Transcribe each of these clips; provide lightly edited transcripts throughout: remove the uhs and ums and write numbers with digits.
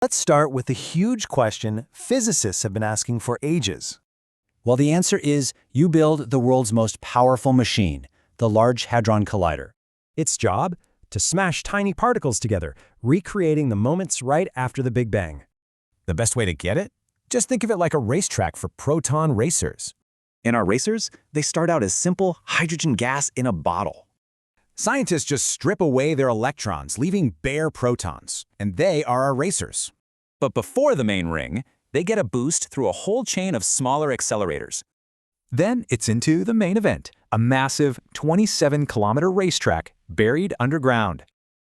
Let's start with the huge question physicists have been asking for ages. Well, the answer is you build the world's most powerful machine, the Large Hadron Collider. Its job? To smash tiny particles together, recreating the moments right after the Big Bang. The best way to get it? Just think of it like a racetrack for proton racers. In our racers, they start out as simple hydrogen gas in a bottle. Scientists just strip away their electrons, leaving bare protons, and they are our racers. But before the main ring, they get a boost through a whole chain of smaller accelerators. Then it's into the main event, a massive 27-kilometer racetrack buried underground.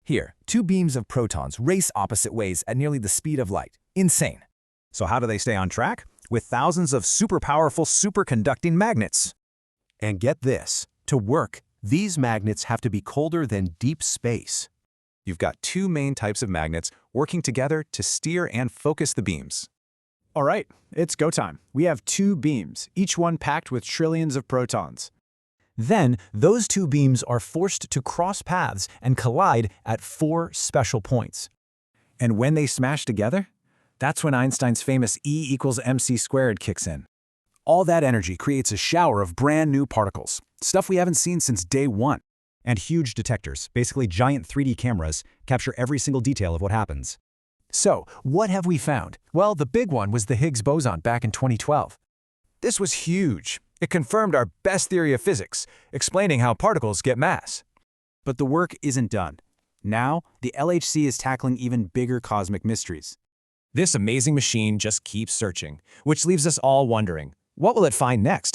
Here, two beams of protons race opposite ways at nearly the speed of light. Insane. So how do they stay on track? With thousands of super-powerful superconducting magnets. And get this, to work, these magnets have to be colder than deep space. You've got two main types of magnets working together to steer and focus the beams. All right, it's go time. We have two beams, each one packed with trillions of protons. Then, those two beams are forced to cross paths and collide at 4 special points. And when they smash together, that's when Einstein's famous E=mc² kicks in. All that energy creates a shower of brand new particles, stuff we haven't seen since day one. And huge detectors, basically giant 3D cameras, capture every single detail of what happens. So, what have we found? Well, the big one was the Higgs boson back in 2012. This was huge. It confirmed our best theory of physics, explaining how particles get mass. But the work isn't done. Now, the LHC is tackling even bigger cosmic mysteries. This amazing machine just keeps searching, which leaves us all wondering, what will it find next?